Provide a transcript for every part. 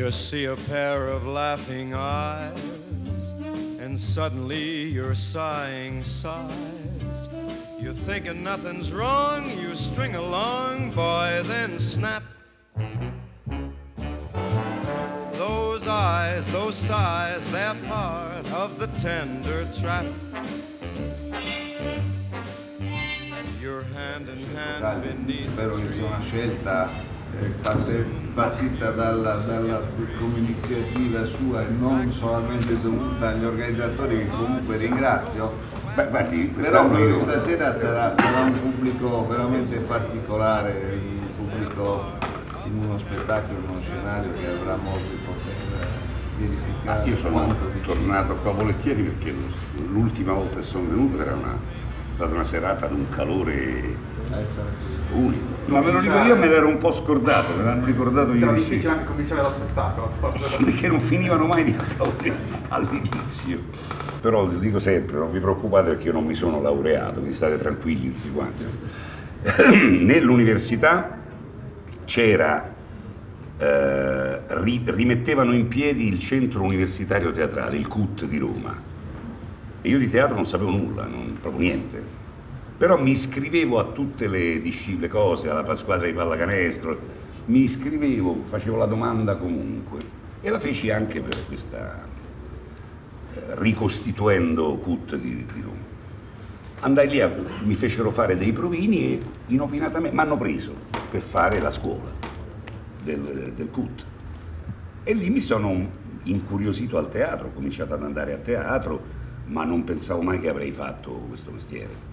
You see a pair of laughing eyes, and suddenly you're sighing sighs. You're thinking nothing's wrong, you string along, boy, then snap. Those eyes, those sighs, they're part of the tender trap. Your hand in hand beneath Spero the che sia una tree. scelta partita come iniziativa sua e non solamente dovuta agli organizzatori, che comunque ringrazio. Beh, guardi, Però quest'anno io... questa sera sarà un pubblico veramente particolare, un pubblico in uno spettacolo, in uno scenario che avrà molto di poter verificare. Io sono quanto vicino. tornato qua volentieri perché l'ultima volta che sono venuto era stata una serata ad un calore unico. Ma me lo dico io, me l'ero un po' scordato, me l'hanno ricordato ieri sera. Cominciare lo spettacolo. Sì, perché non finivano mai di applaudire all'inizio. Però lo dico sempre, non vi preoccupate perché io non mi sono laureato, quindi state tranquilli tutti quanti. Nell'università c'era, rimettevano in piedi il centro universitario teatrale, il CUT di Roma. E io di teatro non sapevo nulla, proprio niente. Però mi iscrivevo a tutte le discipline, cose, alla squadra di pallacanestro, mi iscrivevo, facevo la domanda comunque. E la feci anche per questa, ricostituendo CUT di Roma. Andai lì, mi fecero fare dei provini e inopinatamente mi hanno preso per fare la scuola del CUT. E lì mi sono incuriosito al teatro, ho cominciato ad andare a teatro, ma non pensavo mai che avrei fatto questo mestiere.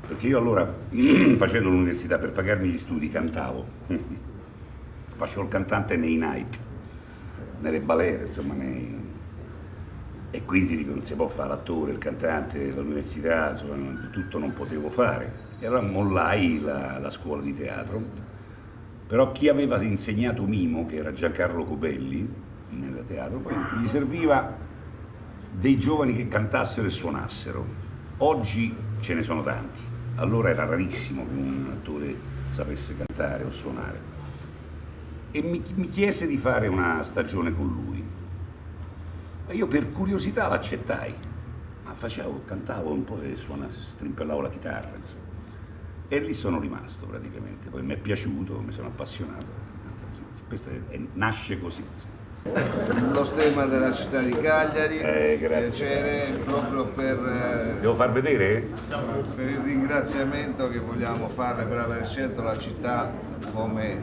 Perché io allora, facendo l'università per pagarmi gli studi, cantavo. Facevo il cantante nei night, nelle balere, insomma, e quindi dico, non si può fare l'attore, il cantante, l'università, insomma, tutto non potevo fare. E allora mollai la scuola di teatro. Però chi aveva insegnato mimo, che era Giancarlo Cobelli, nel teatro, poi gli serviva dei giovani che cantassero e suonassero. Oggi ce ne sono tanti. Allora era rarissimo che un attore sapesse cantare o suonare. E mi chiese di fare una stagione con lui. E io per curiosità l'accettai. Ma cantavo un po' e strimpellavo la chitarra, insomma. E lì sono rimasto praticamente. Poi mi è piaciuto, mi sono appassionato. Questo nasce così, insomma. Lo stemma della città di Cagliari, grazie. piacere proprio Devo far vedere? per il ringraziamento che vogliamo farle per aver scelto la città come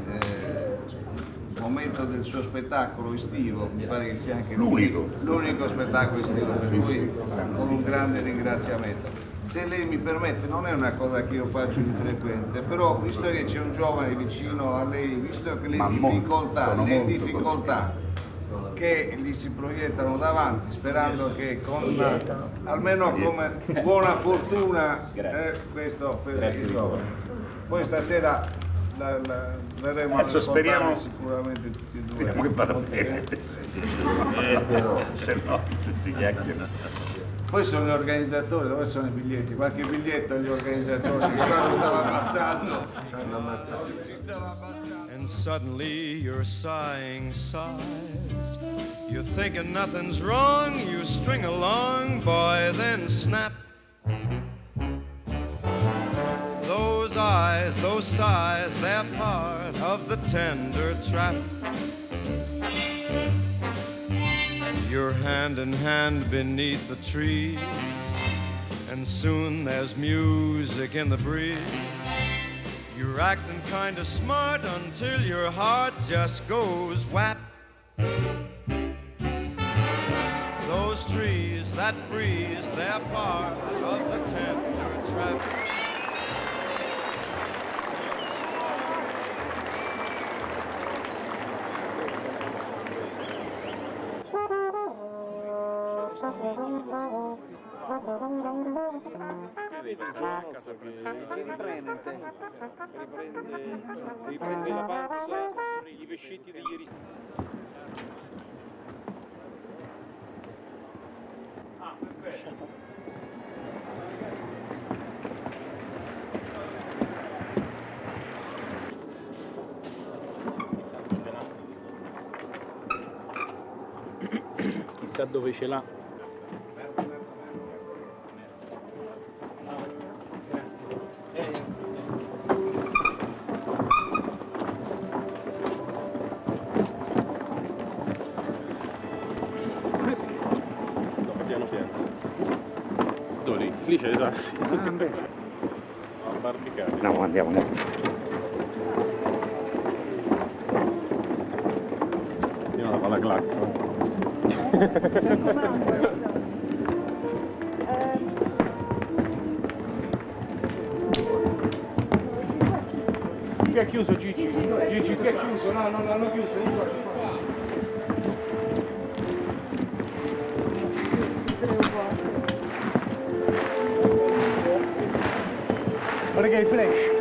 momento del suo spettacolo estivo. Mi pare che sia anche l'unico spettacolo estivo, per cui con un grande ringraziamento. Se lei mi permette, non è una cosa che io faccio di frequente, però visto che c'è un giovane vicino a lei, visto che le difficoltà che gli si proiettano davanti, sperando che almeno come buona fortuna questo poi stasera verremo a ascoltare sicuramente tutti e due. Speriamo che vada bene. Se no, questi chiacchiere. Poi sono gli organizzatori, dove sono i biglietti? Qualche biglietto agli organizzatori che stanno ammazzando. And suddenly you're sighing sighs. You're thinking nothing's wrong, you string along, boy, then snap. Those eyes, those sighs, they're part of the tender trap. You're hand in hand beneath the trees, and soon there's music in the breeze. You're acting kinda smart until your heart just goes whap. Those trees, that breeze, they're part of the tender trap. riprende la pazza, i pescetti di ieri. Ah, perfetto. sa dove ce l'ha. No, piano piano. Dove lì? Lì c'è i sassi. Invece. A barbicare. No, andiamo. Io non la fa la clacca. Qui è chiuso Gigi. Gigi, qui è chiuso. No, non l'hanno chiuso. Guarda che hai flash.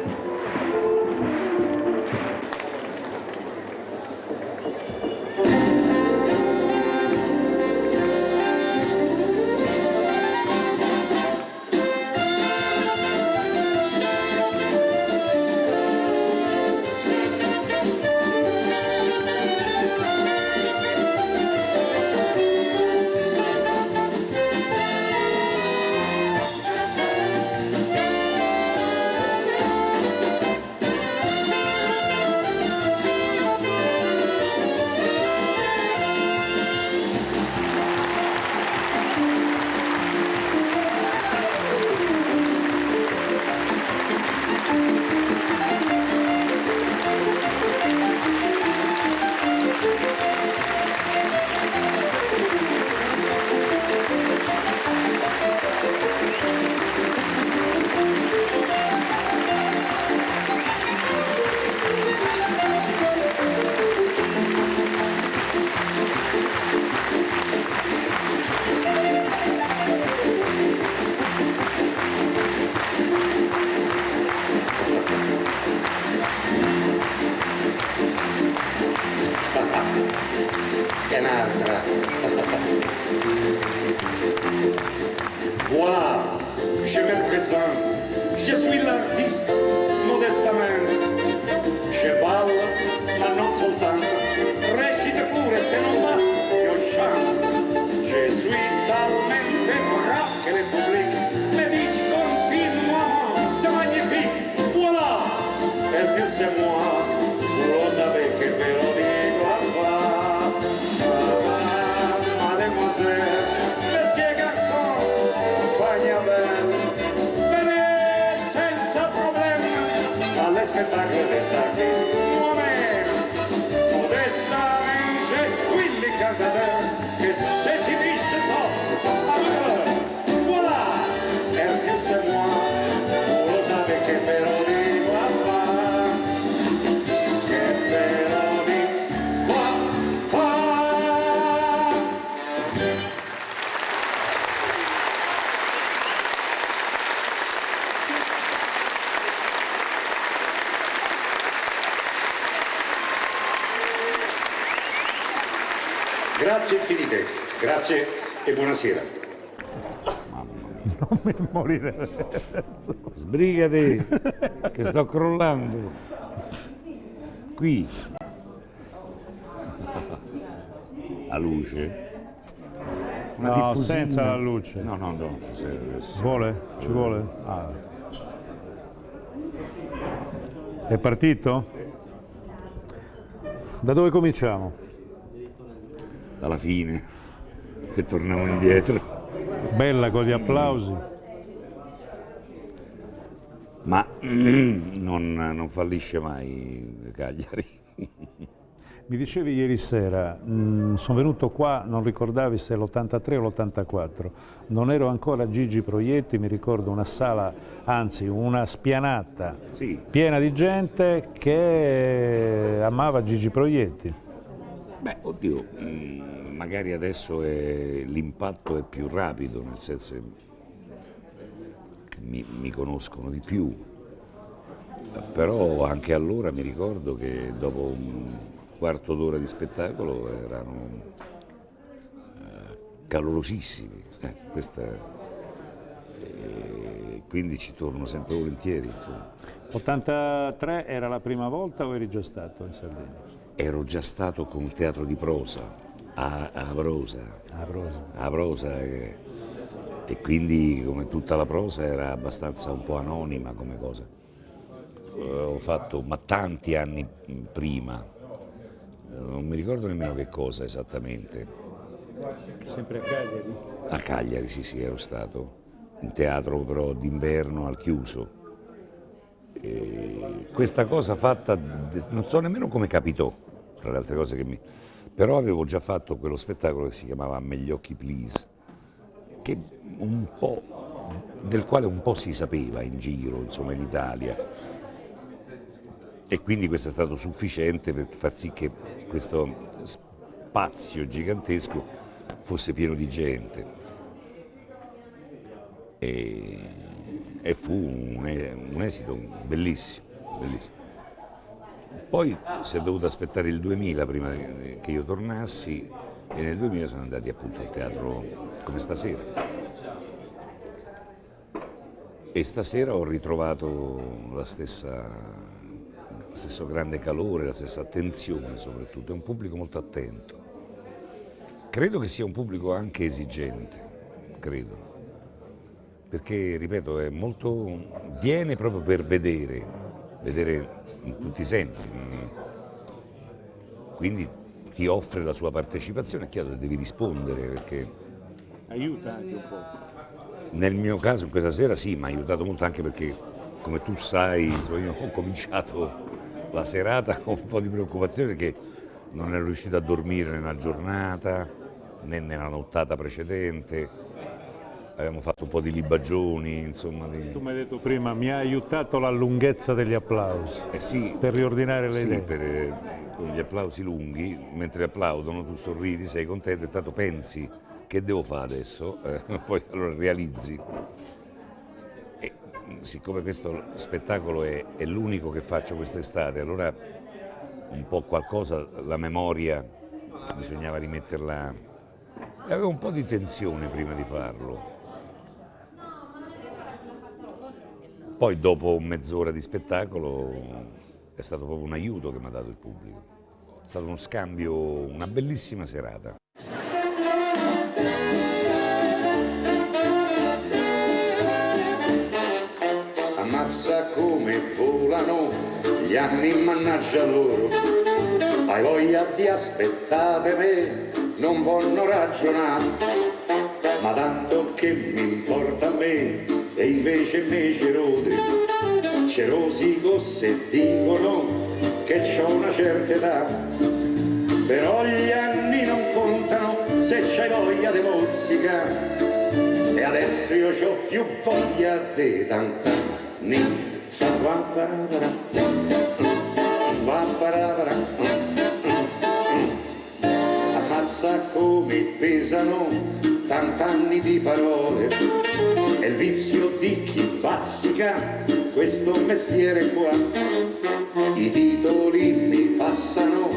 Che un'altra. Voilà, je me présente. Je suis l'artiste, modestement. Je balle, ma non soltanto. Recita pure, se non basta, io chanto. Je suis talmente bravo che le public me dice continuellement, c'est magnifique. Voilà, et puis c'est moi. Vous lo savez che ve lo dico a mademoiselle, monsieur garçon, compagna belle, venez senza problema alle spettacolo d'estartista. Moi-même, modestamente, je suis le cantateur che se si dice so, voilà, et puis c'est moi, vous lo savez che ve lo dico a che ve lo dico a Grazie infinite, grazie e buonasera. Non mi morire. Sbrigati, che sto crollando. Qui. La luce. Una No, diffusina. senza la luce. No. Vuole? Ci vuole? Ah. È partito? Da dove cominciamo? Dalla fine. E torniamo indietro. Bella con gli applausi. Ma non fallisce mai Cagliari. Mi dicevi ieri sera, sono venuto qua, non ricordavi se l'83 o l'84, non ero ancora Gigi Proietti, mi ricordo una sala, anzi una spianata Sì. piena di gente che amava Gigi Proietti. Beh, oddio, magari adesso l'impatto è più rapido, nel senso che mi conoscono di più, però anche allora mi ricordo che dopo un quarto d'ora di spettacolo erano calorosissimi, quindi ci torno sempre volentieri. Insomma. 83 era la prima volta o eri già stato in Sardegna? Ero già stato con il teatro di prosa a prosa. Ah, prosa. La prosa e quindi come tutta la prosa era abbastanza un po' anonima come cosa. Ho fatto, ma tanti anni prima, non mi ricordo nemmeno che cosa esattamente. Sempre a Cagliari? A Cagliari, sì, ero stato, in teatro però d'inverno al chiuso. E questa cosa fatta, non so nemmeno come capitò, tra le altre cose però avevo già fatto quello spettacolo che si chiamava Me gli occhi please, che del quale un po' si sapeva in giro, insomma, in Italia. E quindi questo è stato sufficiente per far sì che questo spazio gigantesco fosse pieno di gente. E fu un esito bellissimo, bellissimo. Poi si è dovuto aspettare il 2000 prima che io tornassi e nel 2000 sono andati appunto al teatro come stasera. E stasera ho ritrovato lo stesso grande calore, la stessa attenzione soprattutto, è un pubblico molto attento. Credo che sia un pubblico anche esigente, credo, perché ripeto viene proprio per vedere in tutti i sensi, quindi ti offre la sua partecipazione, è chiaro che devi rispondere perché Aiuta anche un po'. nel mio caso questa sera sì, mi ha aiutato molto anche perché come tu sai io ho cominciato la serata con un po' di preoccupazione perché non ero riuscito a dormire nella giornata né nella nottata precedente, abbiamo fatto un po' di libagioni, insomma. Tu mi hai detto prima, mi ha aiutato la lunghezza degli applausi Sì, per riordinare le sì, idee. con gli applausi lunghi, mentre applaudono tu sorridi, sei contento, intanto pensi che devo fare adesso, poi allora realizzi. E siccome questo spettacolo è l'unico che faccio quest'estate, allora un po' qualcosa, la memoria, bisognava rimetterla. E avevo un po' di tensione prima di farlo. Poi dopo mezz'ora di spettacolo è stato proprio un aiuto che mi ha dato il pubblico. È stato uno scambio, una bellissima serata. Ammazza come volano gli anni, mannaggia loro. Hai voglia di aspettare me, non vogliono ragionare, ma tanto che mi importa a me, e invece me ci rode, ci rosico se dicono che c'ho una certa età, però gli anni non contano se c'hai voglia di mozzica, e adesso io c'ho più voglia di tant'anni, fa qua parara, va parara. Ammazza come pesano tant'anni di parole, è il vizio di chi bazzica questo mestiere qua. I titoli mi passano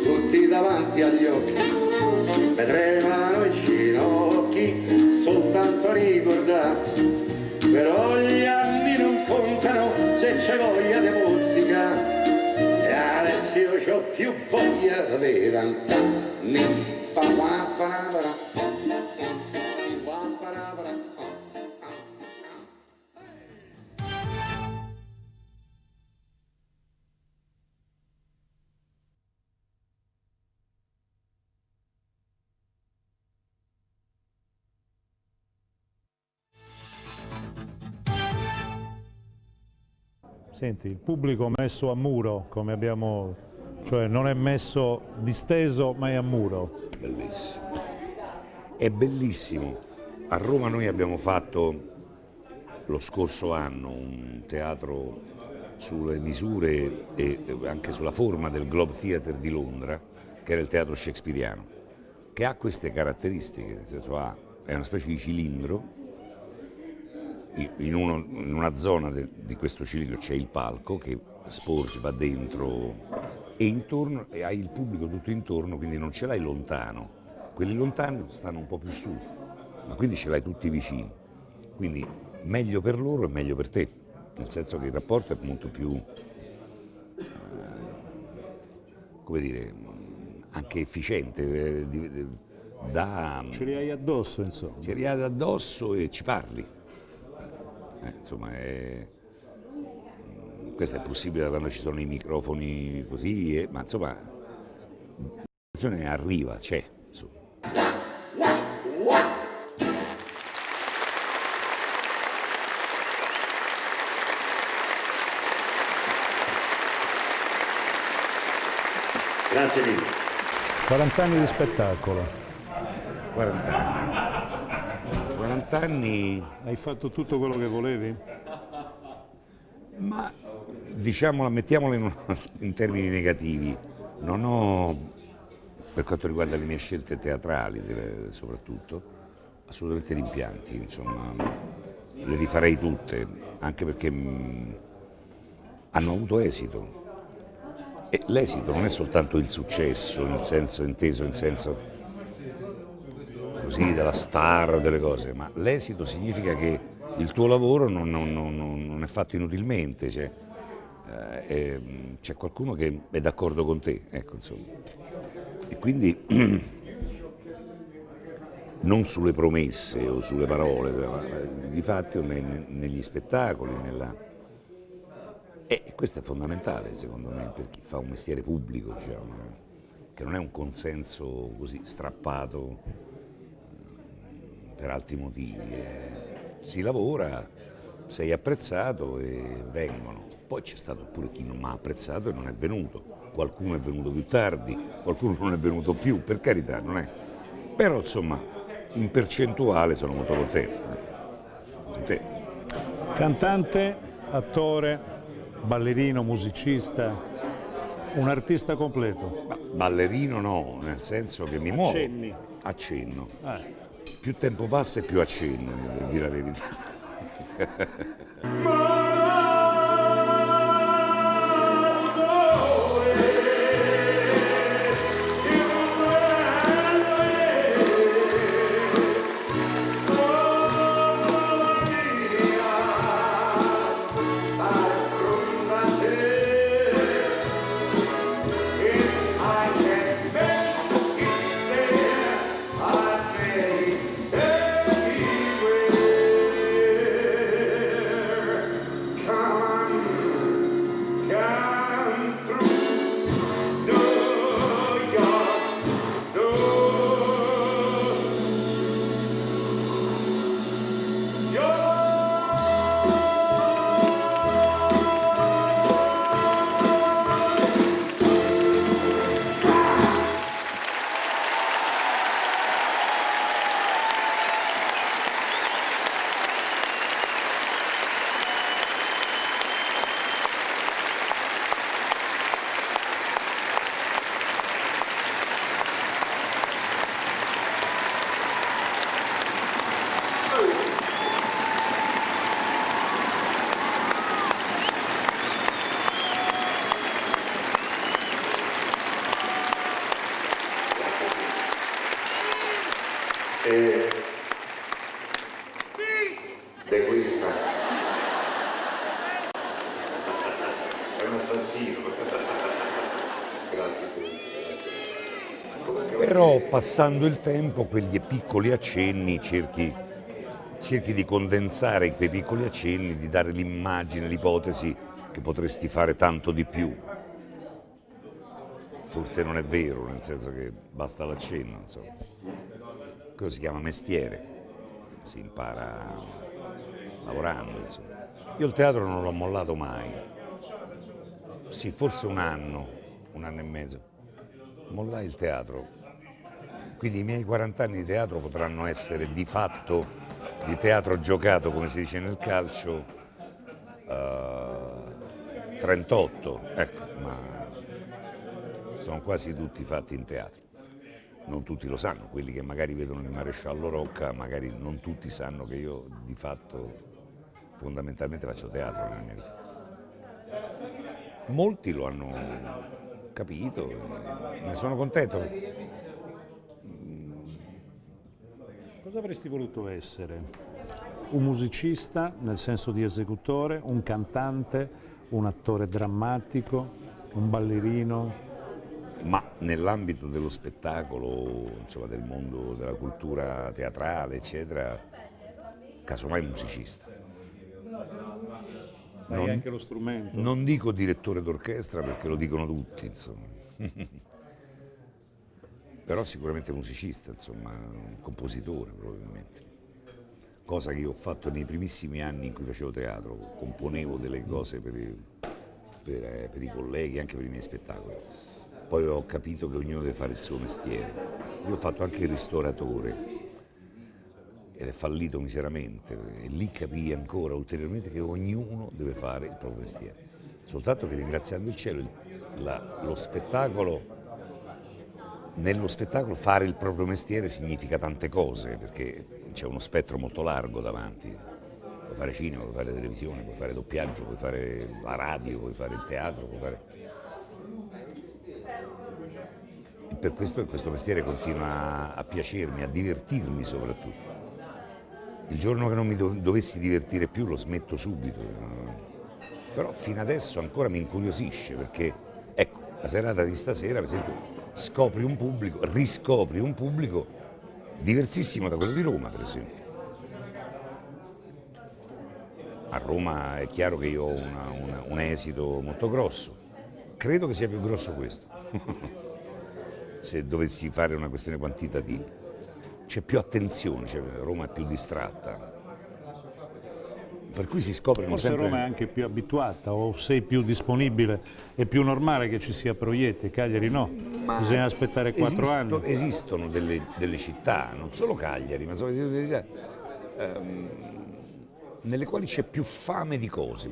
tutti davanti agli occhi, mi tremano i ginocchi soltanto a ricordare, però gli anni non contano se c'è voglia di mozzica, e adesso io c'ho più voglia di tant'anni. Fa qua parabara, qua parabara. Senti, il pubblico messo a muro, come abbiamo, cioè non è messo disteso ma è a muro. Bellissimo. È bellissimo. A Roma noi abbiamo fatto lo scorso anno un teatro sulle misure e anche sulla forma del Globe Theatre di Londra, che era il teatro shakespeariano, che ha queste caratteristiche, nel senso è una specie di cilindro, in una zona di questo cilindro c'è il palco che sporge, va dentro e intorno e hai il pubblico tutto intorno, quindi non ce l'hai lontano, quelli lontani stanno un po' più su, ma quindi ce l'hai tutti vicini, quindi meglio per loro e meglio per te, nel senso che il rapporto è molto più, come dire, anche efficiente, Ce li hai addosso, insomma. ci arrivi addosso e ci parli. Insomma, questo è possibile quando ci sono i microfoni così, ma insomma, la canzone arriva, c'è. Insomma. Grazie mille. 40 anni di spettacolo. 40 anni. 40 anni, Hai fatto tutto quello che volevi? ma diciamola, mettiamola in termini negativi. Non ho, per quanto riguarda le mie scelte teatrali soprattutto, assolutamente rimpianti, insomma, le rifarei tutte, anche perché hanno avuto esito. E l'esito non è soltanto il successo, nel senso inteso, in senso così della star, delle cose, ma l'esito significa che il tuo lavoro non è fatto inutilmente, cioè, c'è qualcuno che è d'accordo con te, ecco, insomma. E quindi non sulle promesse o sulle parole, ma di fatto negli spettacoli, e questo è fondamentale secondo me per chi fa un mestiere pubblico, diciamo, che non è un consenso così strappato per altri motivi. Si lavora, sei apprezzato e vengono. Poi c'è stato pure chi non mi ha apprezzato e non è venuto. Qualcuno è venuto più tardi, qualcuno non è venuto più, per carità, non è. Però insomma, in percentuale sono molto contento. Cantante, attore, ballerino, musicista, un artista completo. Ma ballerino no, nel senso che mi muovo. Accenni. Accenno. Più tempo passa e più accenno, devo dire la verità. De questa è un assassino. Grazie. Però passando il tempo, quegli piccoli accenni cerchi di condensare quei piccoli accenni, di dare l'immagine, l'ipotesi che potresti fare tanto di più. Forse non è vero, nel senso che basta l'accenno, insomma. Quello si chiama mestiere, si impara lavorando, insomma. Io il teatro non l'ho mollato mai. Sì, forse un anno e mezzo. Mollai il teatro. Quindi i miei 40 anni di teatro potranno essere di fatto di teatro giocato, come si dice nel calcio, 38, ecco, ma sono quasi tutti fatti in teatro. Non tutti lo sanno, quelli che magari vedono il maresciallo Rocca, magari non tutti sanno che io di fatto fondamentalmente faccio teatro nella mia vita. Molti lo hanno capito, ne sono contento. Cosa avresti voluto essere? Un musicista nel senso di esecutore, un cantante, un attore drammatico, un ballerino? ma nell'ambito dello spettacolo, insomma, del mondo della cultura teatrale, eccetera, casomai musicista. Hai anche lo strumento? Non dico direttore d'orchestra perché lo dicono tutti, insomma. Però sicuramente musicista, insomma, un compositore probabilmente. Cosa che io ho fatto nei primissimi anni in cui facevo teatro, componevo delle cose per i colleghi, anche per i miei spettacoli. Poi ho capito che ognuno deve fare il suo mestiere. Io ho fatto anche il ristoratore ed è fallito miseramente, e lì capii ancora ulteriormente che ognuno deve fare il proprio mestiere. Soltanto che, ringraziando il cielo, lo spettacolo, nello spettacolo fare il proprio mestiere significa tante cose, perché c'è uno spettro molto largo davanti. Puoi fare cinema, puoi fare televisione, puoi fare doppiaggio, puoi fare la radio, puoi fare il teatro, puoi fare... E per questo questo mestiere continua a piacermi, a divertirmi soprattutto. Il giorno che non mi dovessi divertire più lo smetto subito, però fino adesso ancora mi incuriosisce, perché ecco, la serata di stasera per esempio scopri un pubblico, riscopri un pubblico diversissimo da quello di Roma per esempio. A Roma è chiaro che io ho un esito molto grosso, credo che sia più grosso questo, se dovessi fare una questione quantitativa. C'è più attenzione, Roma è più distratta, per cui si scoprono Forse sempre... Roma è anche più abituata, o sei più disponibile, è più normale che ci sia proietti, Cagliari no, bisogna aspettare 4 anni. Esistono delle città, non solo Cagliari, ma esistono delle città nelle quali c'è più fame di cose,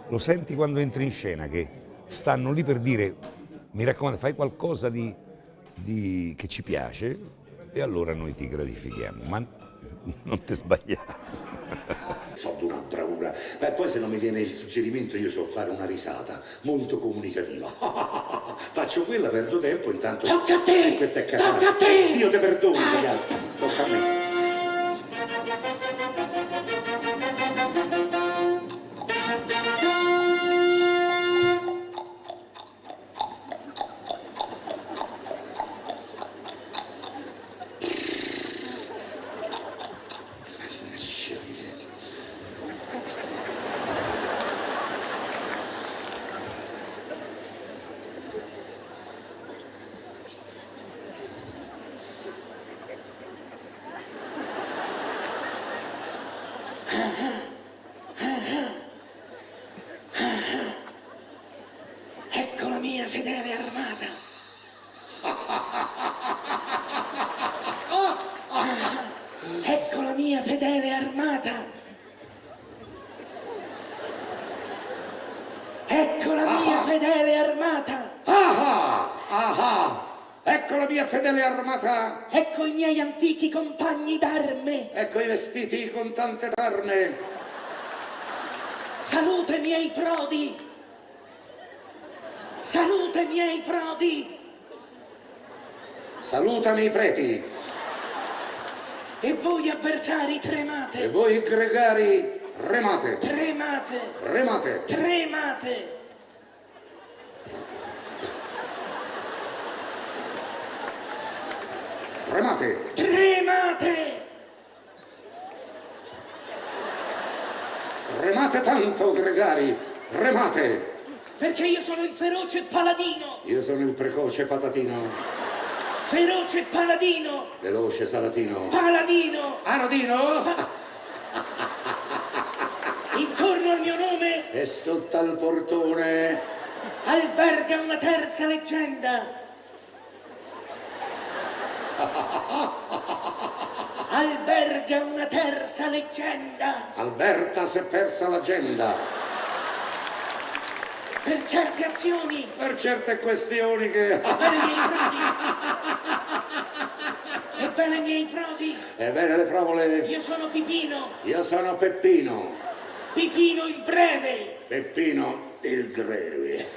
lo senti quando entri in scena, che stanno lì per dire, mi raccomando, fai qualcosa che ci piace, e allora noi ti gratifichiamo, ma non ti sbagliare. So di una bravura, beh, poi se non mi viene il suggerimento io so fare una risata molto comunicativa. Faccio quella, perdo tempo, intanto... Tocca a te! Questa è carata. Tocca a te! Dio te perdoni, ragazzi, tocca a me. Ecco la mia fedele armata. Ecco la mia fedele armata. Ecco la mia fedele armata. Ecco la mia fedele armata. Ecco i miei antichi compagni d'arme. Ecco i vestiti con tante arme. Salute miei prodi. Salute miei prodi. Salutami i preti. E voi avversari E tremate. voi gregari remate. Tremate. Remate. Tremate. Remate. Tremate. Remate tanto, gregari. Remate. Perché io sono il feroce paladino. Io sono il precoce patatino. Feroce paladino. Veloce salatino. Paladino. Anodino. Intorno al mio nome E sotto al portone. alberga una terza leggenda. Alberga una terza leggenda. Alberta si è persa l'agenda. Per certe azioni. Per certe questioni che... Ebbene miei prodi. Ebbene miei prodi. Ebbene le provole. Io sono Pipino. Io sono Peppino. Pipino il breve. Peppino il greve.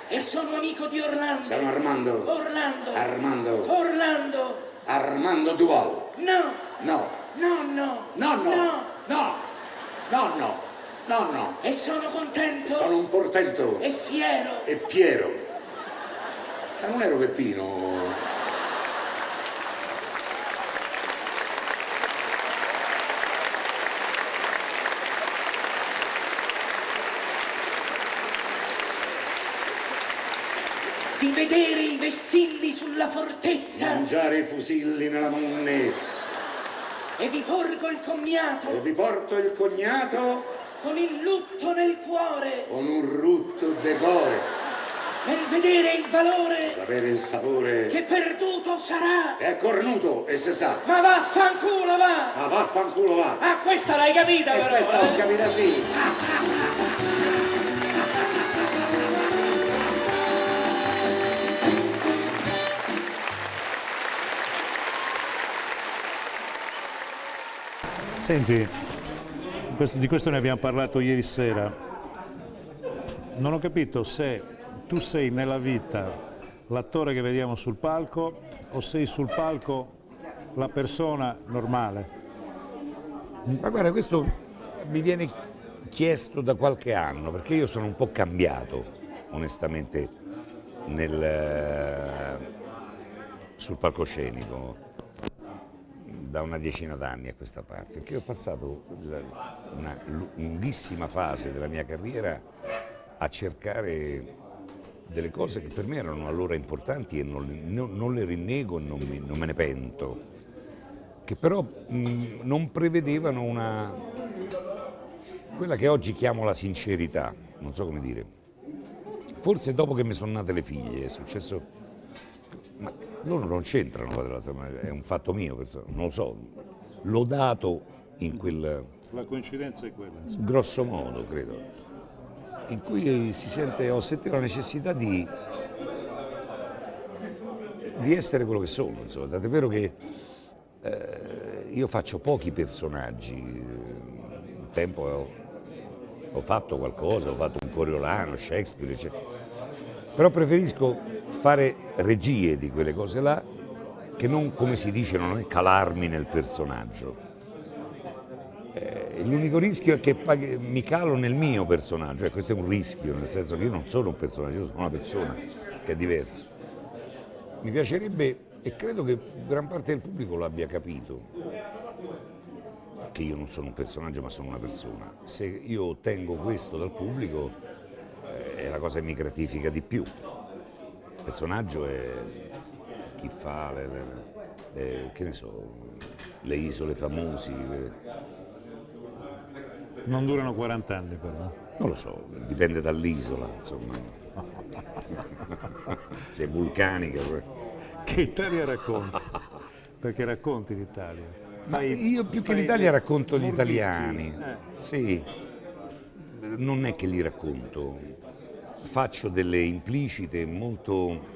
E sono amico di Orlando. Sono Armando. Orlando. Armando. Orlando. Armando Duval. No. No. Nonno. Nonno. No. No. Nonno. Nonno. E sono contento. Sono un portento. E fiero. E Piero. Ma non ero Peppino. Di vedere i vessilli sulla fortezza Mangiare i fusilli nella monnezza. e vi porgo il commiato E vi porto il cognato con il lutto nel cuore con un rutto decore. nel vedere il valore Sapere il sapore che perduto sarà. è cornuto e se sa. Ma vaffanculo va! Ma vaffanculo va. Ah, questa l'hai capita E però! questa l'ho capita sì. Senti, di questo ne abbiamo parlato ieri sera. Non ho capito se tu sei nella vita l'attore che vediamo sul palco o sei sul palco la persona normale. Ma guarda, questo mi viene chiesto da qualche anno, perché io sono un po' cambiato, onestamente, sul palcoscenico, da una decina d'anni a questa parte, perché ho passato una lunghissima fase della mia carriera a cercare delle cose che per me erano allora importanti e non le rinnego e non me ne pento, che però non prevedevano quella che oggi chiamo la sincerità, non so come dire. Forse dopo che mi sono nate le figlie è successo, ma loro non c'entrano, è un fatto mio, non lo so, l'ho dato in quel... La coincidenza è quella. grosso modo, credo, in cui ho sentito la necessità di essere quello che sono, insomma. Tant'è vero che io faccio pochi personaggi. Un tempo ho fatto qualcosa, ho fatto un Coriolano, Shakespeare, eccetera. Però preferisco fare regie di quelle cose là, che non, come si dice, non è calarmi nel personaggio. L'unico rischio è che mi calo nel mio personaggio, e questo è un rischio, nel senso che io non sono un personaggio, io sono una persona che è diversa. Mi piacerebbe, e credo che gran parte del pubblico l'abbia capito, che io non sono un personaggio ma sono una persona. Se io ottengo questo dal pubblico è la cosa che mi gratifica di più. Il personaggio è chi fa che ne so, le isole famosi. Non durano 40 anni però. Non lo so, dipende dall'isola, insomma. Se è vulcanica. Che Italia racconti? Perché racconti l'Italia. Ma io più che l'Italia racconto gli italiani. Sì. Non è che li racconto. Faccio delle implicite molto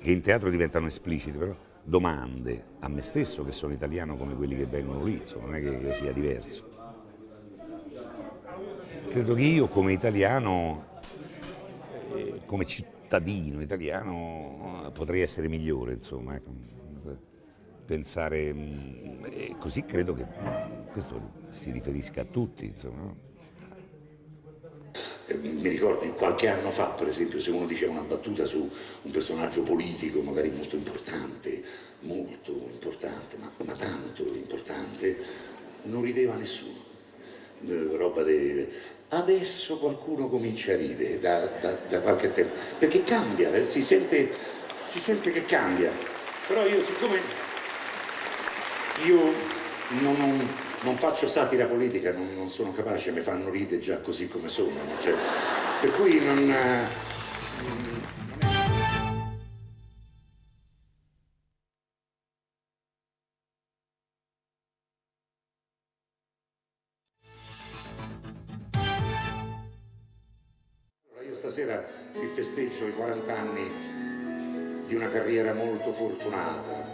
che in teatro diventano esplicite, però domande a me stesso, che sono italiano come quelli che vengono lì, insomma, non è che sia diverso. Credo che io come italiano, come cittadino italiano, potrei essere migliore, insomma, ecco. Pensare, e così credo che questo si riferisca a tutti, insomma. No? Mi ricordo qualche anno fa, per esempio, se uno diceva una battuta su un personaggio politico magari molto importante, ma tanto importante, non rideva nessuno. Roba adesso qualcuno comincia a ridere da qualche tempo, perché cambia, si sente che cambia. Però io, siccome non faccio satira politica, non sono capace, mi fanno ridere già così come sono, no? Cioè, per cui non... Io stasera vi festeggio i 40 anni di una carriera molto fortunata,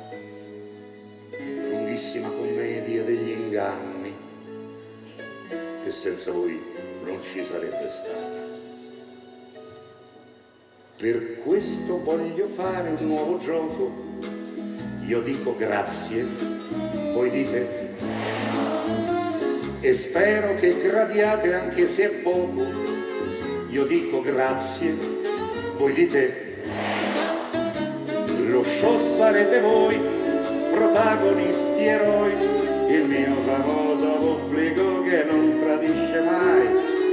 lunghissima commedia degli inganni, che senza voi non ci sarebbe stata. Per questo voglio fare un nuovo gioco, io dico grazie, voi dite, e spero che gradiate anche se è poco, io dico grazie, voi dite, lo show sarete voi, protagonisti eroi, il mio famoso pubblico che non tradisce mai,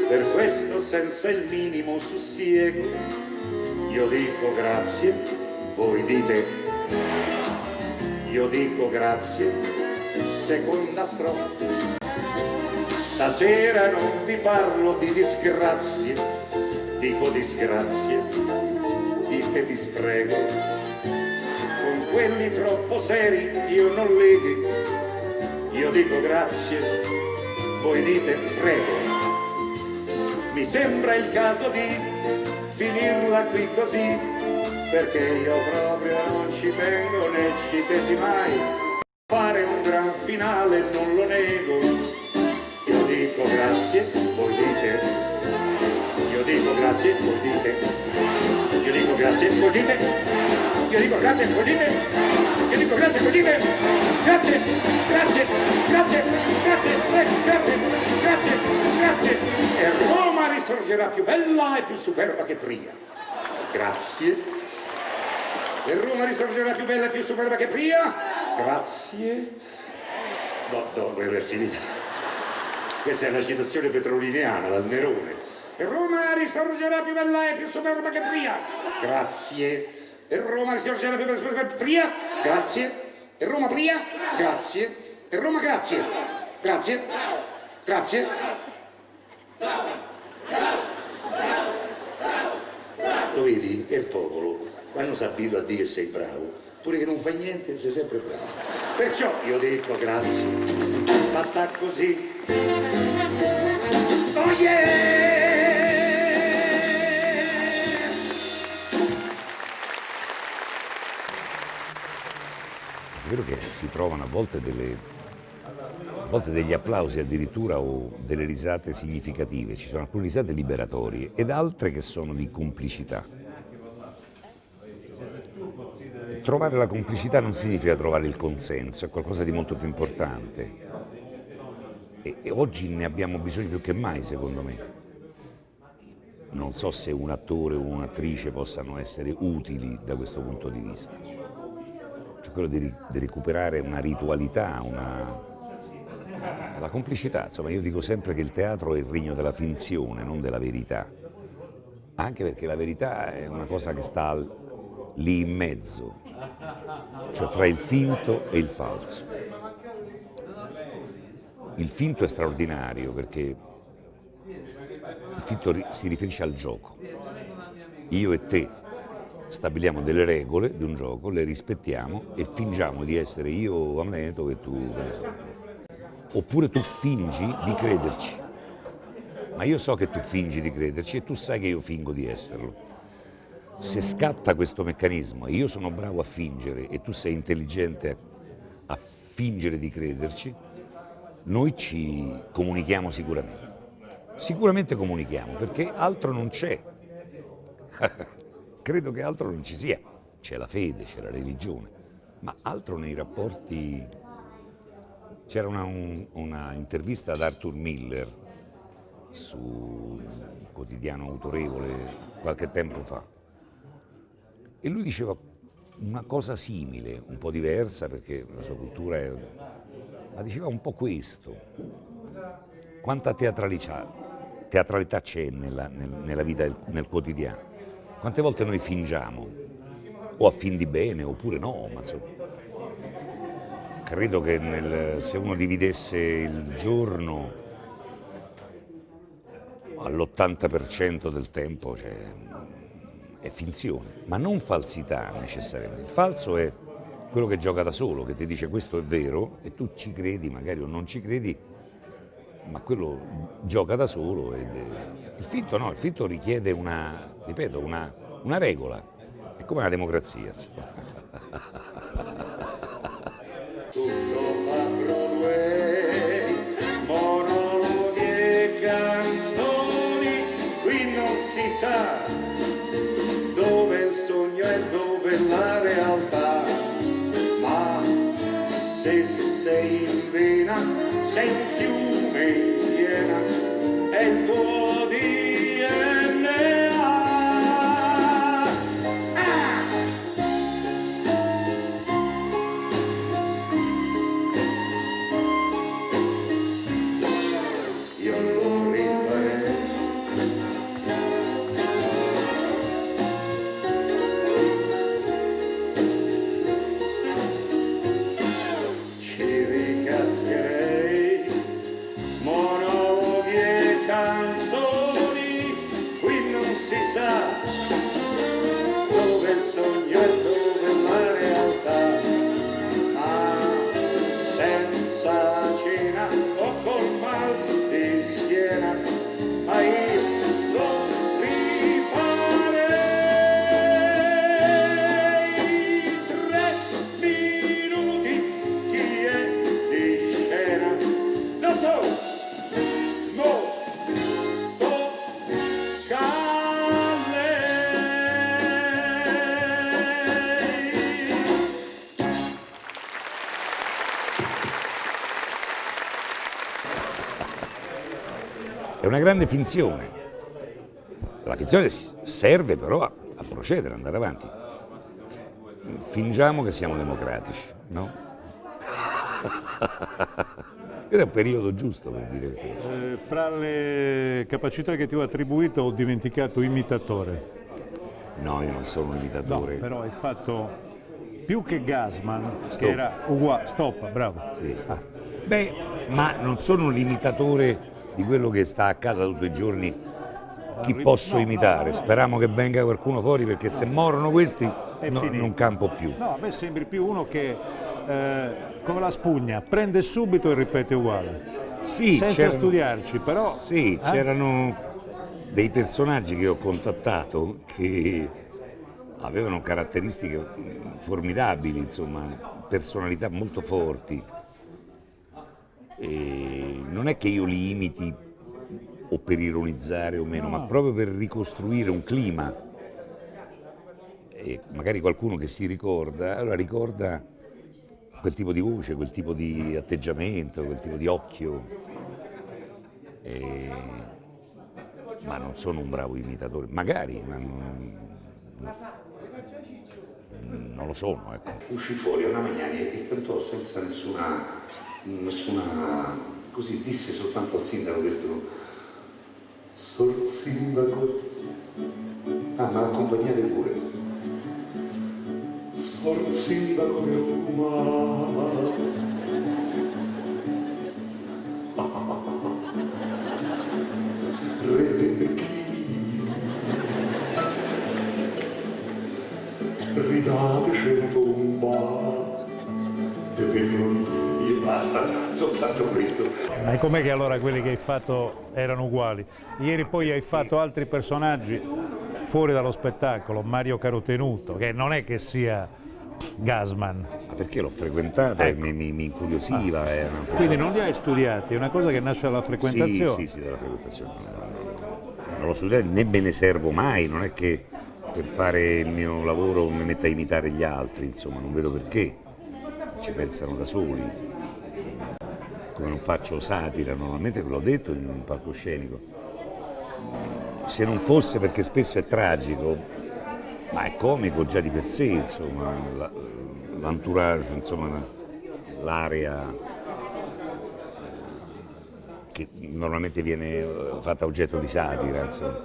per questo senza il minimo sussiego, io dico grazie, voi dite, io dico grazie, seconda strofa. Stasera non vi parlo di disgrazie, dico disgrazie, dite disprego. Con quelli troppo seri io non leghi, io dico grazie, voi dite prego. Mi sembra il caso di finirla qui così, perché io proprio non ci tengo né ci tesi mai. Fare un gran finale non lo nego. Io dico grazie, voi dite. Io dico grazie, voi dite. Io dico grazie, voi dite. Io dico grazie, voi dite. Io dico grazie, voi dite. Grazie, grazie, grazie, grazie, grazie, grazie, grazie. E Roma risorgerà più bella e più superba che prima. Grazie. E Roma risorgerà più bella e più superba che prima. Grazie. No, è finita. Questa è una citazione petroliniana dal Nerone. E Roma risorgerà più bella e più superba che prima. Grazie. E Roma risorgerà più bella e più superba che prima. Grazie. E Roma prima. Grazie. E Roma grazie. Grazie. Grazie. Lo vedi? È il popolo. Quando si abitua a dire che sei bravo, pure che non fai niente, sei sempre bravo. Perciò io dico grazie. Basta così. Oh yeah! È vero che si trovano a volte degli applausi addirittura o delle risate significative, ci sono alcune risate liberatorie ed altre che sono di complicità. Trovare la complicità non significa trovare il consenso, è qualcosa di molto più importante. E oggi ne abbiamo bisogno più che mai, secondo me. Non so se un attore o un'attrice possano essere utili da questo punto di vista. Cioè quello di recuperare una ritualità, la complicità. Insomma, io dico sempre che il teatro è il regno della finzione, non della verità. Anche perché la verità è una cosa che sta lì in mezzo, cioè fra il finto e il falso. Il finto è straordinario perché il finto si riferisce al gioco. Io e te stabiliamo delle regole di un gioco, le rispettiamo e fingiamo di essere io Amleto e tu. Oppure tu fingi di crederci, ma io so che tu fingi di crederci e tu sai che io fingo di esserlo. Se scatta questo meccanismo e io sono bravo a fingere e tu sei intelligente a fingere di crederci, noi ci comunichiamo sicuramente. Sicuramente comunichiamo, perché altro non c'è. Credo che altro non ci sia. C'è la fede, c'è la religione, ma altro nei rapporti. C'era una intervista ad Arthur Miller su un quotidiano autorevole qualche tempo fa e lui diceva una cosa simile, un po' diversa perché la sua cultura è... ma diceva un po' questo: quanta teatralità c'è nella vita, nel quotidiano, quante volte noi fingiamo, o a fin di bene oppure no, ma insomma, credo che se uno dividesse il giorno all'80% del tempo è finzione, ma non falsità necessariamente. Il falso è quello che gioca da solo, che ti dice questo è vero e tu ci credi magari o non ci credi, ma quello gioca da solo. Il finto no, il finto richiede una regola, è come la democrazia. Tutto fa Broadway, monologhi e canzoni, qui non si sa dove il sogno e dove la realtà, ma se sei in vena, sei un fiume in piena, è il tuo DNA. si sa dove il sogno e dove la realtà, ma senza cena o col mal di schiena, ma io lo rifarei. 3 minuti, chi è di scena? Dottor È una grande finzione. La finzione serve però a procedere, ad andare avanti. Fingiamo che siamo democratici, no? Questo è un periodo giusto per dire queste cose. Fra le capacità che ti ho attribuito ho dimenticato imitatore. No, io non sono un imitatore. No, però hai fatto più che Gassman, Stop. che era uguale. Stop, bravo. Sì, sta. Beh, ma non sono un imitatore di quello che sta a casa tutti i giorni. Chi posso imitare? Speriamo che venga qualcuno fuori, perché se morono questi non campo più. No, a me sembri più uno che, come la spugna, prende subito e ripete uguale. Sì, senza studiarci, però... Sì, c'erano dei personaggi che ho contattato che avevano caratteristiche formidabili, insomma, personalità molto forti. E non è che io li imiti o per ironizzare o meno, ma proprio per ricostruire un clima. E magari qualcuno che si ricorda, allora ricorda quel tipo di voce, quel tipo di atteggiamento, quel tipo di occhio. Ma non sono un bravo imitatore, magari, ma non lo sono. Ecco. Uscì fuori una Magnani e cantò senza nessuna, così disse soltanto al sindaco questo: "Sor sindaco", ma l'accompagnate pure, "Sor sindaco di Roma, ridate 100 e basta, soltanto questo". Ma com'è che allora quelli che hai fatto erano uguali? Ieri poi hai fatto altri personaggi fuori dallo spettacolo, Mario Carotenuto, che non è che sia Gassman. Ma perché l'ho frequentata Ecco. e mi incuriosiva. È una cosa... Quindi non li hai studiati, è una cosa che nasce dalla frequentazione. Sì, dalla frequentazione. Non l'ho studiato, né me ne servo mai, non è che per fare il mio lavoro mi metto a imitare gli altri, insomma, non vedo perché, ci pensano da soli. Come non faccio satira, normalmente ve l'ho detto in un palcoscenico. Se non fosse perché spesso è tragico, ma è comico già di per sé, insomma, l'entourage, insomma, l'area che normalmente viene fatta oggetto di satira, insomma.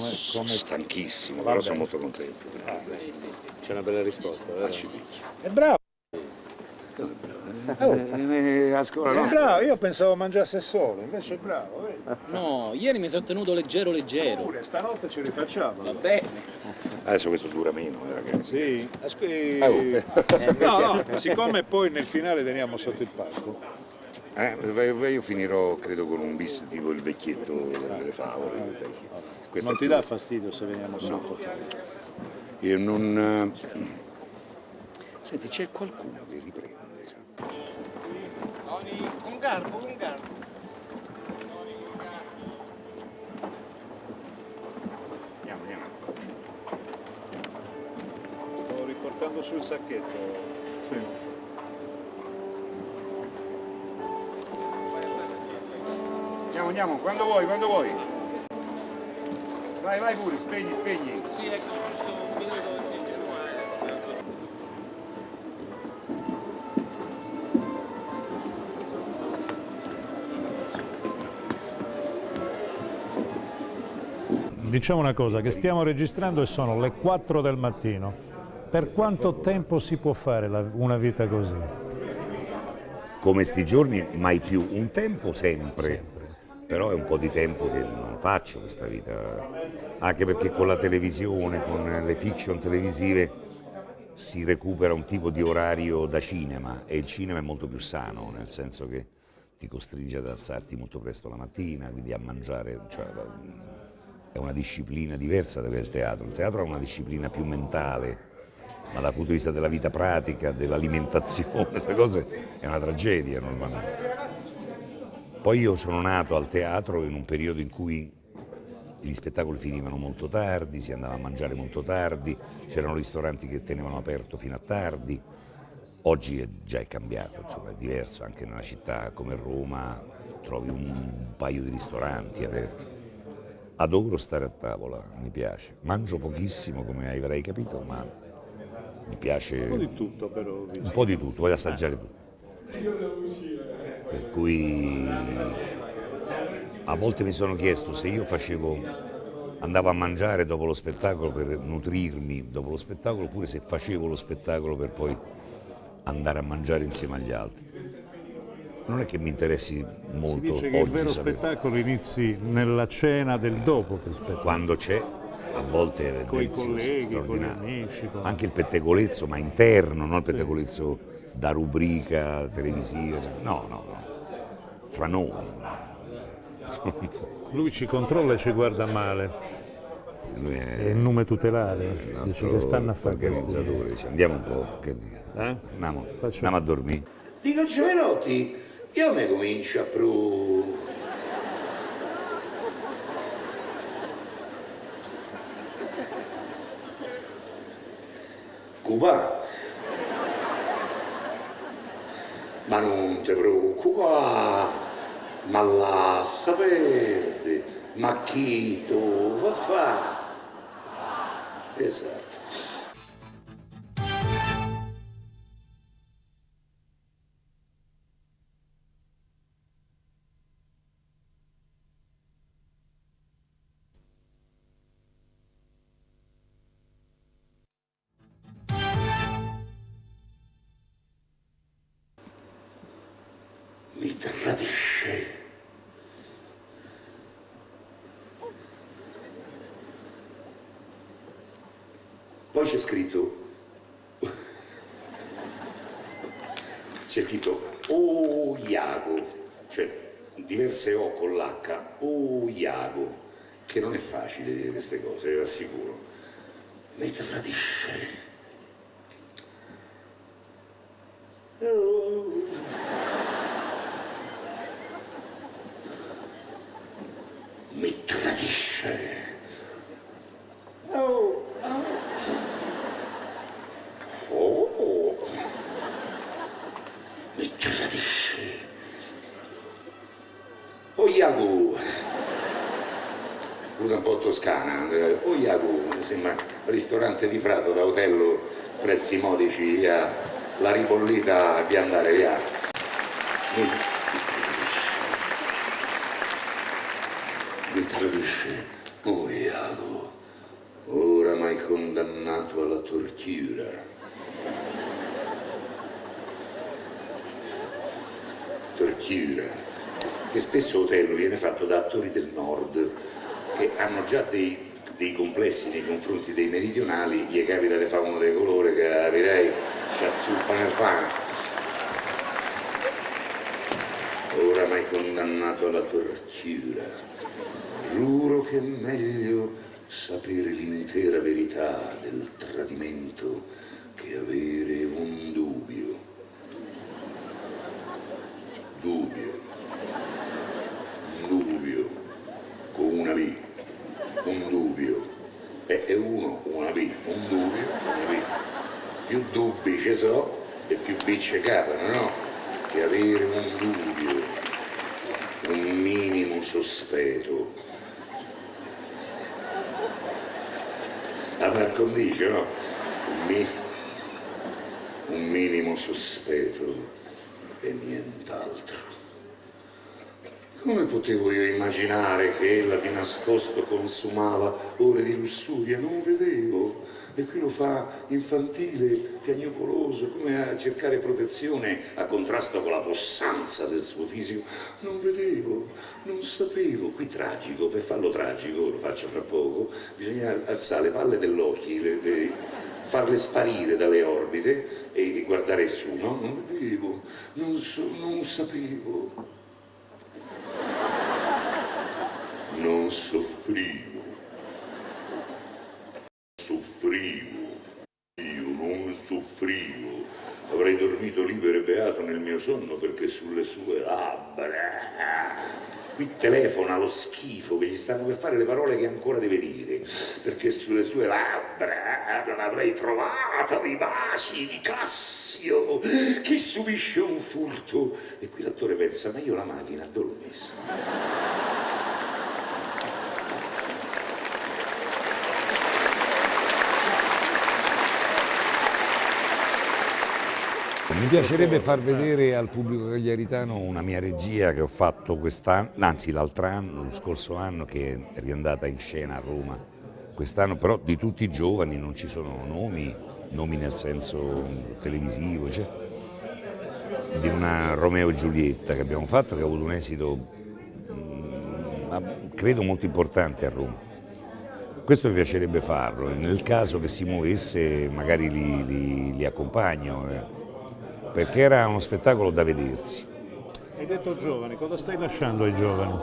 Sono stanchissimo, però sono molto contento. C'è una bella risposta, vero? È bravo. A scuola, È no? bravo, io pensavo mangiasse solo, invece è bravo, vedi? No, ieri mi sono tenuto leggero. Pure stanotte ci rifacciamo. Va bene. Adesso questo dura meno, ragazzi. Sì, no, siccome poi nel finale veniamo sotto il palco. Io finirò, credo, con un bis tipo il vecchietto delle favole. Non ti dà fastidio se veniamo sotto? Io non... Senti, c'è qualcuno che riprende. Con garbo. sul sacchetto. Sì. Andiamo, quando vuoi. Vai pure, spegni. Sì, ecco, giusto un minuto. Diciamo una cosa, che stiamo registrando e sono le 4 del mattino. Per quanto tempo si può fare una vita così? Come sti giorni mai più, un tempo sempre, però è un po' di tempo che non faccio questa vita, anche perché con la televisione, con le fiction televisive si recupera un tipo di orario da cinema e il cinema è molto più sano, nel senso che ti costringe ad alzarti molto presto la mattina, quindi a mangiare, cioè, è una disciplina diversa del teatro. Il teatro ha una disciplina più mentale, ma dal punto di vista della vita pratica, dell'alimentazione, queste cose è una tragedia normalmente. Poi io sono nato al teatro in un periodo in cui gli spettacoli finivano molto tardi, si andava a mangiare molto tardi, c'erano ristoranti che tenevano aperto fino a tardi. Oggi già è cambiato, insomma, è diverso, anche in una città come Roma trovi un paio di ristoranti aperti. Adoro stare a tavola, mi piace. Mangio pochissimo, come avrai capito, ma mi piace Un po' di tutto però. un po' di tutto, voglio assaggiare tutto. Per cui a volte mi sono chiesto se io andavo a mangiare dopo lo spettacolo per nutrirmi dopo lo spettacolo, oppure se facevo lo spettacolo per poi andare a mangiare insieme agli altri. Non è che mi interessi molto Si dice che il vero spettacolo inizi nella cena del dopo che spettacolo. Quando c'è, a volte è Con i delizioso, colleghi, con gli straordinario. amici. Anche il pettegolezzo, ma interno, non il pettegolezzo da rubrica televisiva. No, fra noi. Lui ci controlla e ci guarda male. Lui È il nome tutelare. il Dice che stanno a fare organizzatore. Dice, andiamo un po', andiamo a dormire. Dico Giovanotti, io me comincio a Cuba, ma non ti preoccupare, ma lascia perdere, ma chi tu fa fa? Esatto. Mi tradisce. Poi c'è scritto O Iago, cioè diverse O con l'H, O Iago, che non è facile dire queste cose, vi assicuro. Mi tradisce. Mi tradisce. Oh. Mi tradisce. Oh Iago. Venuta un po' toscana. Oh Iago, mi sembra ristorante di Prato da Otello, prezzi modici, via. La ribollita di andare via. Mi tradisce, oh Iago, oramai condannato alla tortura. Tortura, che spesso Otello viene fatto da attori del nord che hanno già dei complessi nei confronti dei meridionali, gli capita di fare uno dei colori che capirei ci azzuppa nel pane. Oramai condannato alla tortura. Giuro che è meglio sapere l'intera verità del tradimento che avere un dubbio. Dubbio. Un dubbio. Con una B. Un dubbio. È uno, una B. Un dubbio, una B. Più dubbio. so, e più bicce capano, no? Che avere un dubbio, un minimo sospetto. A par condicio, no? Un minimo sospetto e nient'altro. Come potevo io immaginare che ella di nascosto consumava ore di lussuria? Non vedevo. E qui lo fa infantile, piagnucoloso, come a cercare protezione a contrasto con la possanza del suo fisico. Non vedevo, non sapevo. Qui tragico, per farlo tragico, lo faccio fra poco, bisogna alzare le palle dell'occhio, farle sparire dalle orbite e guardare su, no? Non vedevo, non sapevo. Non soffrivo, io non soffrivo, avrei dormito libero e beato nel mio sonno perché sulle sue labbra, qui telefona lo schifo che gli stanno per fare le parole che ancora deve dire, perché sulle sue labbra non avrei trovato i baci di Cassio che subisce un furto. E qui l'attore pensa, ma io la macchina dove l'ho messa? Mi piacerebbe far vedere al pubblico cagliaritano una mia regia che ho fatto quest'anno, anzi l'altro anno, lo scorso anno, che è riandata in scena a Roma. Quest'anno però di tutti i giovani non ci sono nomi nel senso televisivo, cioè, di una Romeo e Giulietta che abbiamo fatto, che ha avuto un esito credo molto importante a Roma. Questo mi piacerebbe farlo, nel caso che si muovesse magari li accompagno. Perché era uno spettacolo da vedersi. Hai detto giovani, cosa stai lasciando ai giovani?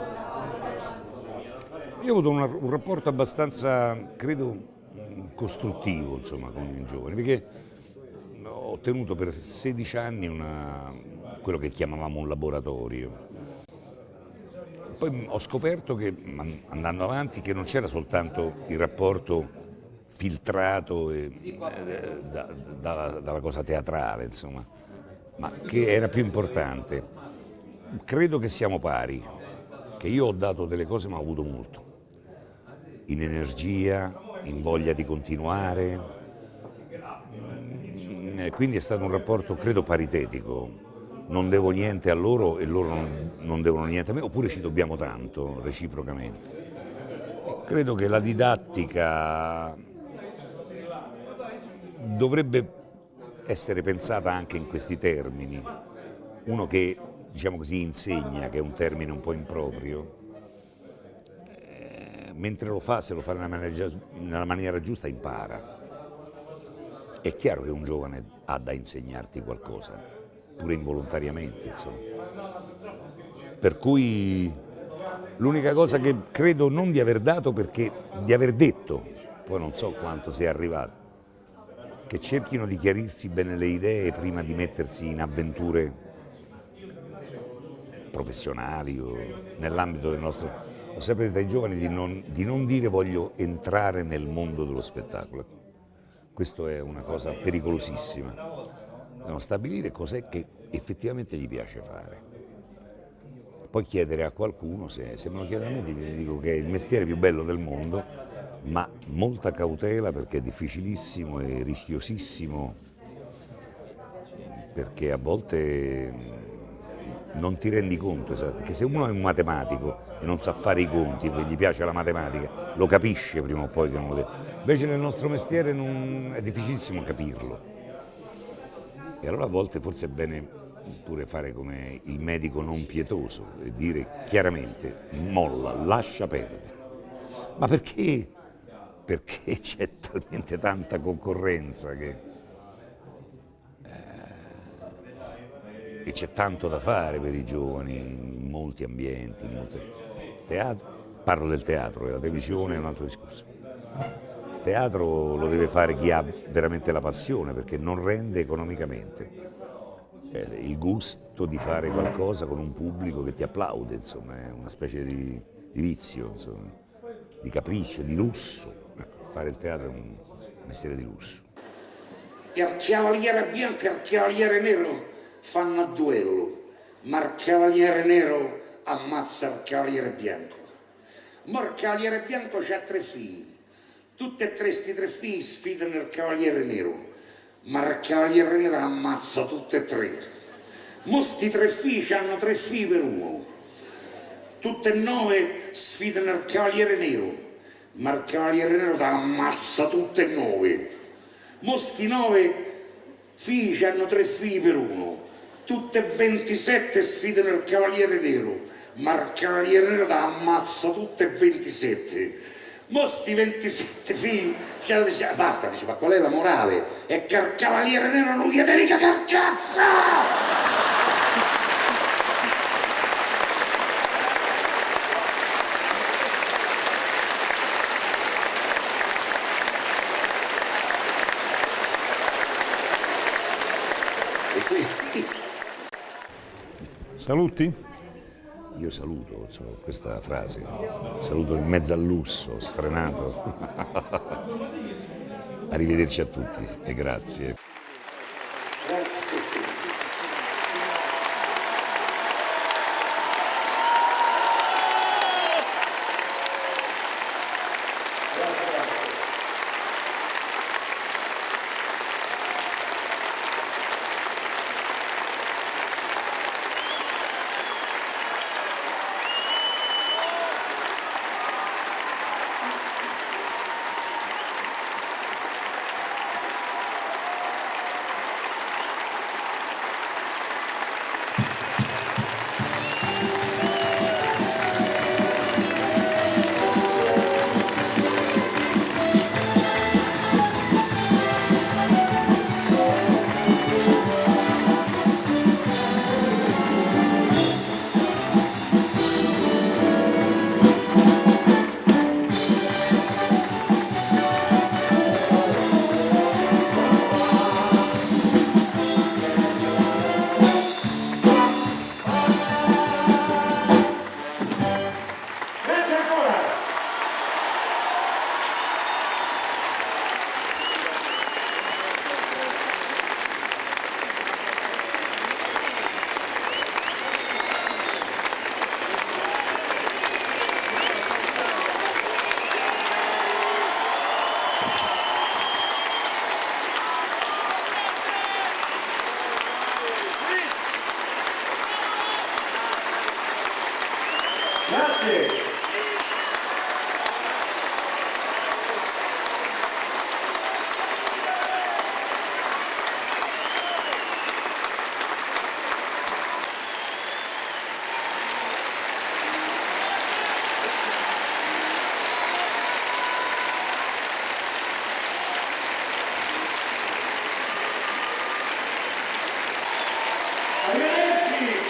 Io ho avuto un rapporto abbastanza, credo, costruttivo, insomma, con i giovani, perché ho tenuto per 16 anni quello che chiamavamo un laboratorio. Poi ho scoperto che, andando avanti, che non c'era soltanto il rapporto filtrato dalla cosa teatrale, insomma, ma che era più importante. Credo che siamo pari, che io ho dato delle cose ma ho avuto molto, in energia, in voglia di continuare, quindi è stato un rapporto credo paritetico, non devo niente a loro e loro non devono niente a me, oppure ci dobbiamo tanto reciprocamente. Credo che la didattica dovrebbe essere pensata anche in questi termini. Uno che, diciamo così, insegna, che è un termine un po' improprio, mentre lo fa, se lo fa nella maniera giusta, impara. È chiaro che un giovane ha da insegnarti qualcosa, pure involontariamente, insomma. Per cui l'unica cosa che credo non di aver dato, perché di aver detto, poi non so quanto sia arrivato, che cerchino di chiarirsi bene le idee prima di mettersi in avventure professionali o nell'ambito del nostro. Ho sempre detto ai giovani di non dire voglio entrare nel mondo dello spettacolo. Questo è una cosa pericolosissima. Devono stabilire cos'è che effettivamente gli piace fare. Poi chiedere a qualcuno, se me lo chiede a me, ti dico che è il mestiere più bello del mondo, ma molta cautela perché è difficilissimo e rischiosissimo, perché a volte non ti rendi conto, perché se uno è un matematico e non sa fare i conti, poi gli piace la matematica, lo capisce prima o poi che non lo deve. Invece nel nostro mestiere è difficilissimo capirlo. E allora a volte forse è bene pure fare come il medico non pietoso e dire chiaramente molla, lascia perdere. Ma perché? Perché c'è talmente tanta concorrenza e c'è tanto da fare per i giovani in molti ambienti, parlo del teatro, la televisione è un altro discorso. Il teatro lo deve fare chi ha veramente la passione, perché non rende economicamente. Il gusto di fare qualcosa con un pubblico che ti applaude, insomma, è una specie di vizio, insomma, di capriccio, di lusso. Fare il teatro è un mestiere di lusso. e il cavaliere bianco e il cavaliere nero fanno a duello, ma il cavaliere nero ammazza il cavaliere bianco. Ma il cavaliere bianco ha 3 figli, tutti e 3 sti 3 figli sfidano il cavaliere nero, ma il cavaliere nero ammazza tutti e 3. Mo sti 3 figli hanno 3 figli per uno, tutte e 9 sfidano il cavaliere nero, ma il cavaliere nero ammazza tutte e 9. Mo sti 9 figli hanno 3 figli per uno, tutte e 27 sfidano il cavaliere nero, ma il cavaliere nero ammazza tutte e 27. Mo sti 27 figli dice, basta, dice, ma qual è la morale? È che il cavaliere nero non gli dedica carcazza! Saluti? Io saluto, insomma, questa frase, saluto in mezzo al lusso, sfrenato. Arrivederci a tutti e grazie. Grazie. Arrivederci.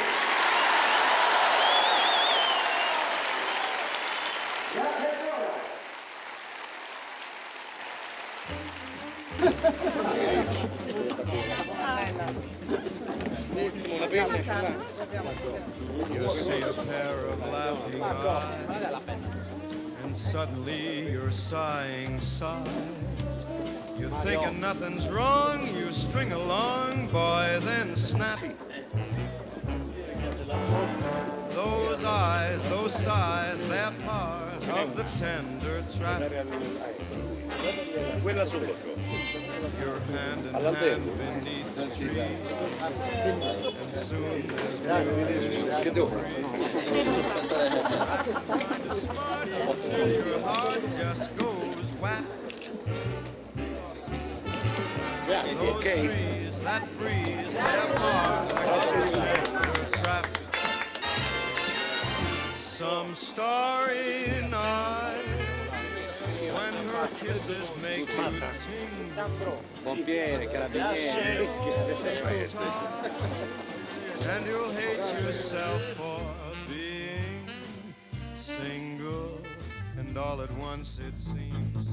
Grazie ancora. You see a pair of laughing eyes, and suddenly you're sighing sighs. You're thinking nothing's wrong, you string along, boy, then snap. Those eyes, those sighs, they're part of the tender trap. Quella solo. Your hand in hand beneath the tree, and soon there's music. Che devo fare? Kinda smart until your heart just goes whack. Those trees, that breeze, they're part of the tender trap. Some starry night when her kisses make you tingle. Pompiere, carabinieri. And you'll hate yourself for being single, and all at once it seems